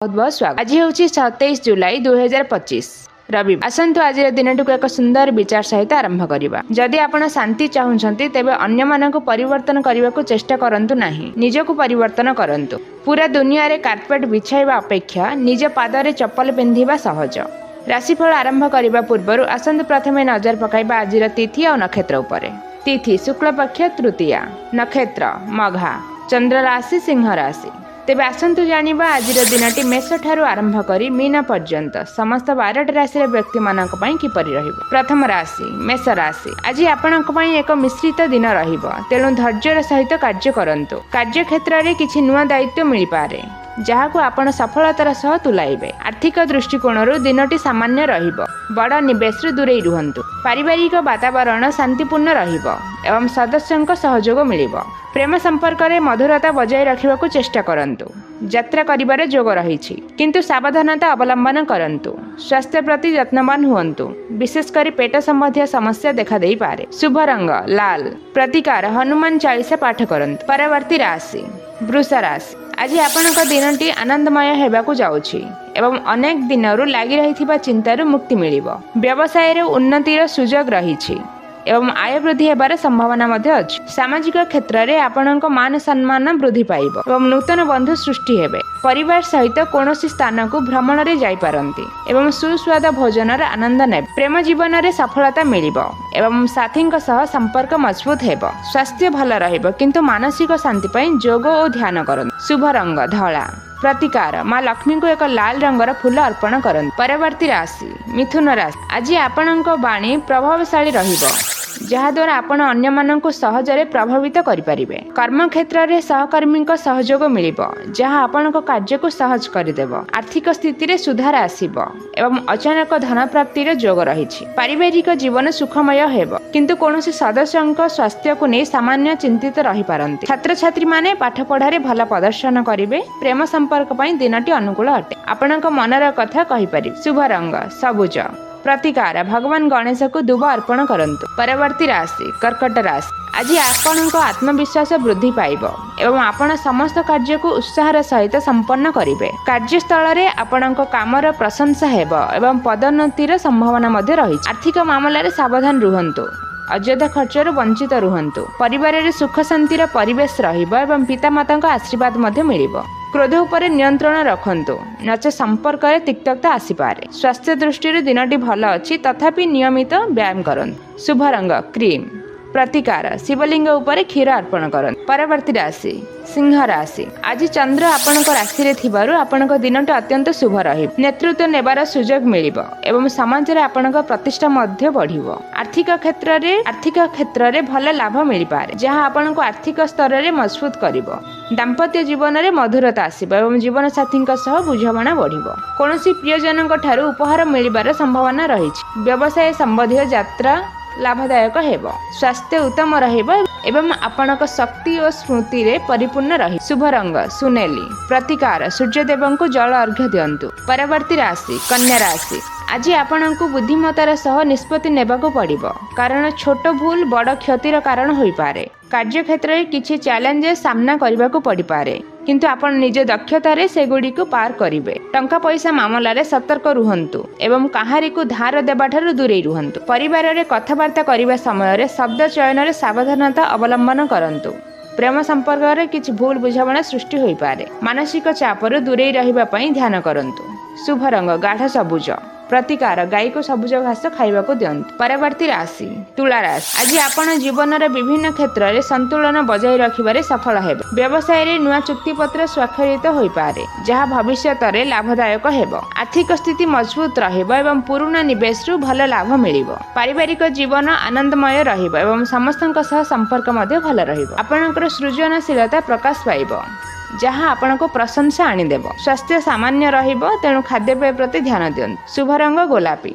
बहुत बहुत स्वागत। आज हूँ 27 जुलाई 2025 रविवार। आसतु आज दिन को एक सुंदर विचार सहित आरंभ करवा। जदि आपण शांति चाहूँगी तेबे अन्य मानक परिवर्तन करने को चेष्टा करंतु नहीं, निजको परिवर्तन करंतु। पूरा दुनिया रे कार्पेट बिछाइबा अपेक्षा निज पादरे चप्पल पिंधिबा सहज। राशिफल आरंभ करने पूर्व आसतु प्रथमे नजर पकाइबा आजिर तिथि और नक्षत्र उपरे। तिथि शुक्ल पक्ष तृतीया, नक्षत्र मघा, चंद्र राशि सिंह राशि। तेबे आसतु जानिबा आजिर दिनटी मेष ठारू आरंभ करी मीन पर्यंत समस्त 12 राशि व्यक्ति मानक पई किपरि रहिबो। प्रथम राशि मेष राशि। आज आपनक पई एक मिश्रित दिन रहिबो, तेणु धैर्यर सहित कार्य करंतु। कार्य क्षेत्र रे किछि नुआ दायित्व मिलि पारे, जहाको आपण सफलतार सह तुलाइबे। आर्थिक दृष्टिकोणरू दिनटी सामान्य रहिबो, बड़ निवेश दूरे रुहंतु। पारिवारिक वातावरण शांतिपूर्ण रहिबो एवं सदस्यंक सहयोग मिलिबो। प्रेम संपर्क रे मधुरता बजाय रखिबाकू चेष्टा करंतु। यात्रा करिबार जोग रहिछि, किंतु सावधानता अवलंबन करंतु। स्वास्थ्य प्रति यत्नवान हुअन्तु, विशेष करी पेट संबंधी समस्या देखा देई पारे। शुभ रंग लाल, प्रतिकार हनुमान चालीसा पाठ करंतु। परवर्ती राशि वृष राशि। आज आपनक दिनटी आनंदमय हेबाकू जाउछि एवं अनेक दिनरू लागि रहिथिबा चिंतारू मुक्ति मिलिबो। व्यवसाय रे उन्नतिर सुजोग रहिछि एवं आय वृद्धि हेबार संभावना मध्य अछि। सामाजिक क्षेत्र रे आपनक मान सम्मान वृद्धि पाइबो एवं नूतन बंधु सृष्टि हेबे। परिवार सहित कोनोसी स्थान को भ्रमण रे जाई पारंती एवं सुस्वाद भोजन रे आनंद ने। प्रेम जीवन रे सफलता मिलिबो एवं साथींक सह संपर्क मजबूत हेबो। स्वास्थ्य भल रहिबो, किंतु मानसिक शांति पई योग और ध्यान करंतु। शुभ रंग धला, प्रतिकार माँ लक्ष्मी को एक लाल रंगर फूल अर्पण करंतु। परवर्ती राशि मिथुन राशि। आज आपनक वाणी प्रभावशाली रहिबो, जहाद्वारा आपण अन्य मानक सहजरे प्रभावित करिपारिबे। कर्म क्षेत्र रे सहकर्मी सहयोग मिलिबो, जहाँ आपनक कार्य को सहज करदेबो। आर्थिक स्थिति रे सुधार आसीबो एवं अचानक धन प्राप्ति रे जोग रहिछि। पारिवारिक जीवन सुखमय हेबो, किंतु कोनोसी सदस्यंक स्वास्थ्य को नै सामान्य चिंतित रहि पारंती। छात्र छात्री माने पाठ पढ़ारे भल प्रदर्शन करिवे। प्रेम संपर्क पई दिनटी अनुकूल अटे, आपनक मनर कथा कहि पारिबे। शुभ रंग सबुज, प्रतिकार भगवान गणेश को दुब अर्पण करंतु। परवर्ती राशि कर्कट राशि। आज आपनक आत्मविश्वास वृद्धि पाइबो एवं आपण समस्त कार्य को उत्साहर सहित संपन्न करिवे। कार्यस्थल रे आपनक कामर प्रशंसा हेबो एवं पदोन्नतिर संभावना मध्य रहिछि। आर्थिक मामला रे सावधान रुहंतु, अଯଥା खर्चर वंचित रुहंतु। परिवार रे सुख शांतिर परिवेश रहिबो एवं पितामाता आशीर्वाद मध्य मिलिबो। क्रोध उपर नियंत्रण रखंतु, नचे संपर्क रे तिक्तता आसीपारे। स्वास्थ्य दृष्टि दिनटी भल अछि, तथापि नियमित व्यायाम करंतु। शुभ रंग क्रीम, प्रतिकार शिवलिंग उपर क्षीर अर्पण करंतु। परवर्ती राशि सिंह राशि। आज चंद्र आपनक राशि रे थिबारु आपनक दिनटी अत्यंत शुभ रहिब। नेतृत्व नेबार सुजोग मिलिबो एवं समाज रे आपनक प्रतिष्ठा मध्य बढ़िबो। आर्थिक क्षेत्र रे भल लाभ मिलि पारे, जहाँ आपनक आर्थिक स्तर रे मजबूत करिवो। दाम्पत्य जीवन रे मधुरता आसीबो एवं जीवन साथींक सह बुझामणा बढ़िबो। कोनोसी प्रियजनक ठारू उपहार मिलिबार संभावना रहिछि। व्यवसाय संबंधी यात्रा लाभदायक हेबो। स्वास्थ्य उत्तम रहिबो एवं आपनक शक्ति और स्मृति रे परिपूर्ण रही। शुभ रंग सुनेली, प्रतिकार सूर्यदेव को जल अर्घ्य दियंतु। परवर्ती राशि कन्या राशि। आज आपनक बुद्धिमतार सह निष्पत्ति नेबाको पड़िबो, कारण छोट भूल बड़ क्षतिर कारण होई पारे। कार्य क्षेत्र में किछि चैलेंजेस सामना करबाको पड़ी पारे, किंतु आपण निज दक्षता रे सेगुडी को पार करिवे। टंका पैसा मामला रे सतर्क रुहंतु एवं काहारी को धार देबा ठारू दूरे रुहंतु। परिवार रे कथबार्ता करिबा समय रे शब्द चयन रे सावधानता अवलंबन करंतु। प्रेम संपर्क रे किछि भूल बुझामणा सृष्टि होई पारे। मानसिक चापरु दूरे रहिबा पई ध्यान करंतु। शुभ रंग गाढ़ सबुज, प्रतिकार गाय को सबुज घास खाइबा को दियंतु। परवर्ती राशि तुला राशि। आज आपण जीवन रे विभिन्न क्षेत्र रे संतुलन बजाय रखिबारे सफल हेबे। व्यवसाय रे नुआ चुक्ति पत्र स्वाक्षरित होई पारे, जहाँ भविष्यत रे लाभदायक हेबो। आर्थिक स्थिति मजबूत रहिबो एवं पुराना निवेश रु भल लाभ मिलिबो। पारिवारिक जीवन आनंदमय रहिबो एवं समस्तक सह संपर्क मध्ये भल रहिबो। आपनकर सृजनशीलता प्रकाश पाइबो, जहाँ आपनको प्रशंसा आनीदेव। स्वास्थ्य सामान्य रहिबो, तेणु खाद्यपेय प्रति ध्यान दियंतु। शुभ रंग गोलापी,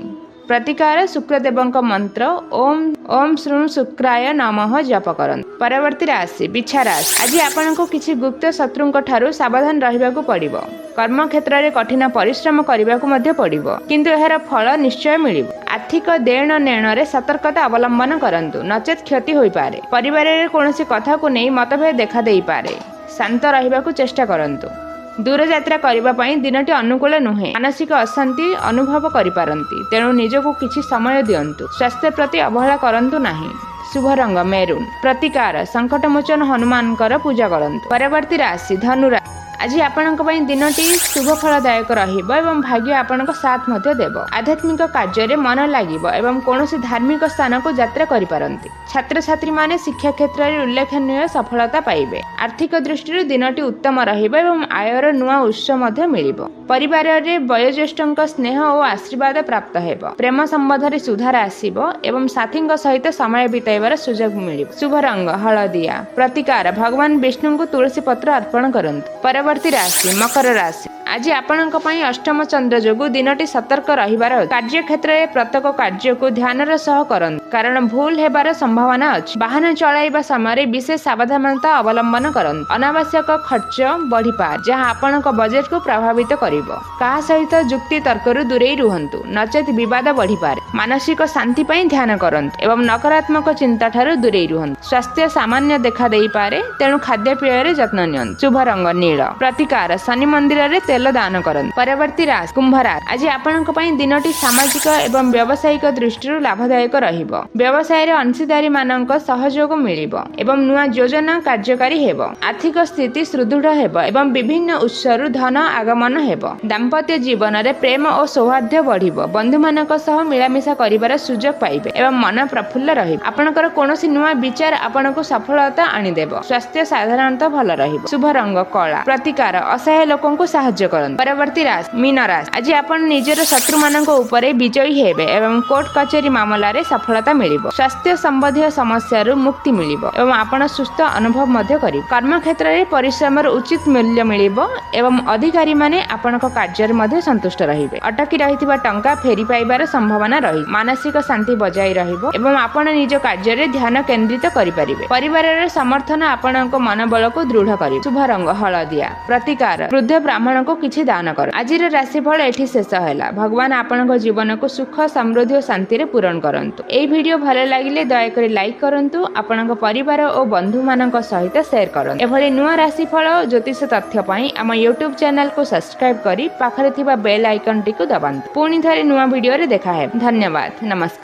प्रतिकार शुक्रदेवଙ୍କ मंत्र ओम ओम श्रृणु शुक्राय नमः जप करंतु। परवर्ती राशि बिछा राशि। आज आपनको किछि गुप्त शत्रुंक ठारू सावधान रहिबाकू पड़िबो। कर्म क्षेत्र रे कठिन परिश्रम करिबाकू मध्य पड़िबो, किंतु एहार फल निश्चय मिलिबो। आर्थिक देण नेण रे सतर्कता अवलंबन करंतु, नचेत क्षति होई पारे। परिवार रे कोनोसी कथा को नै मतभेद देखा देई पारे। शांत रहिबाकू चेष्टा करंतु। दूर यात्रा करबा पई दिनटी अनुकूल नुहे। मानसिक अशांति अनुभव करिपारंती, तेणु निजको किछि समय दियंतु। स्वास्थ्य प्रति अवहेला करंतु नाही। शुभ रंग मेरून। प्रतिकार संकटमोचन हनुमानकर पूजा करंतु। परवर्ती राशि धनु राशि। आज आपणक पई दिनटी शुभ फलदायक रहिबो एवं भाग्य आपणक साथ मध्य देबो। आध्यात्मिक कार्य रे मन लागिबो एवं कोनोसी धार्मिक स्थान को यात्रा करि पारंती। छात्र छात्री माने शिक्षा क्षेत्र रे उल्लेखनीय सफलता पाइबे। आर्थिक दृष्टि दिनटी उत्तम रहिबो एवं आयर नुआ उत्स मध्य मिलिबो। परिवार रे वयोज्येष्ठक स्नेह और आशीर्वाद प्राप्त हेबो। प्रेम संबंध रे सुधार आसीबो एवं साथीक सहित समय बिताइबार सुयोग मिलिबो। शुभ रंग हळदिया। प्रतिकार भगवान विष्णु को तुलसी पत्र अर्पण करंतु। परवर्ती राशि मकर राशि। आज आपणक पई अष्टम चंद्र जोगु दिनटी सतर्क रहिबार अछि। कार्य क्षेत्र रे प्रत्येक कार्य को ध्यानर सह करंतु, कारण भूल हेबार संभावना अछि। वाहन चलाइबा समय विशेष सावधानता अवलंबन करंतु। अनावश्यक खर्च बढ़ी पार, जहां आपणक बजेट को प्रभावित करिवो। काहा सहित जुक्ति तर्करु दूरेई रुहंतु, नचेत विवाद बढ़ी पार। मानसिक शांति पई ध्यान करंतु एवं नकारात्मक चिंता ठारू दूरेई रुहंतु। स्वास्थ्य सामान्य देखा देई पारे, तेणु खाद्य पेय रे जत्न नियंतु। शुभ रंग नील। प्रतिकार शनि मंदिर रे तेल दान करंतु। परवर्ती राशि कुंभ राशि। आज आपणक पई दिनटी सामाजिक एवं व्यावसायिक दृष्टिରୁ लाभदायक रहिबो। व्यवसाय रे अंशीदारी मानक सहयोग मिलिबो एवं नुआ योजना कार्यकारी हेबो। आर्थिक स्थिति सुदृढ़ हेबो एवं विभिन्न उत्सरु धन आगमन हेबो। दाम्पत्य जीवन रे प्रेम और सौहार्द्य बढ़िबो। बंधु मानक सह मिलामिशा करिबार सुयोग पाइबे एवं मन प्रफुल्ल रहिबो। आपणकर कोनोसी नुआ विचार आपणको सफलता आनी देबो। स्वास्थ्य साधारणतः भल रहिबो। शुभ रंग कला। प्रतिकार असहाय लोकंको सहाय्य करंतु। परवर्ती राशि मीन राशि। आज आपण निजर शत्रु मानक उपरे विजयी हेबे एवं कोर्ट कचेरी मामला रे सफलता मिलिबो। स्वास्थ्य संबंधी समस्या रु मुक्ति मिलिबो एवं आपण सुस्थ अनुभव मध्य करिबो। कर्म क्षेत्र रे परिश्रम र उचित मूल्य मिलिबो एवं अधिकारी माने आपणक कार्य रे मध्य संतुष्ट रहिबे। अटकी रहितबा टंका फेरी पाइबार संभावना रही। मानसिक शांति बजाई रहिबो एवं आपण निज कार्य रे ध्यान केंद्रित करि परिबे। परिवार रे समर्थन आपणक मनोबल को दृढ़ करिबो। शुभ रंग हळदिया। प्रतिकार वृद्ध ब्राह्मण को किछि दान कर। आज राशिफल एठी शेष हैला। भगवान आपणक जीवन को सुख समृद्धि और शांति रे पूरण करंतु। एई वीडियो भले लागिले दया करी लाइक करंतु। आपणक परिवार और बंधु मानक सहित शेयर करंतु। एभली नुआ राशिफल ज्योतिष तथ्य पई हम YouTube चैनल को सब्सक्राइब करी पाखरे थिबा बेल आइकन टी को दबान्तु। पुणी थरे नुआ वीडियो रे देखा है। धन्यवाद। नमस्कार।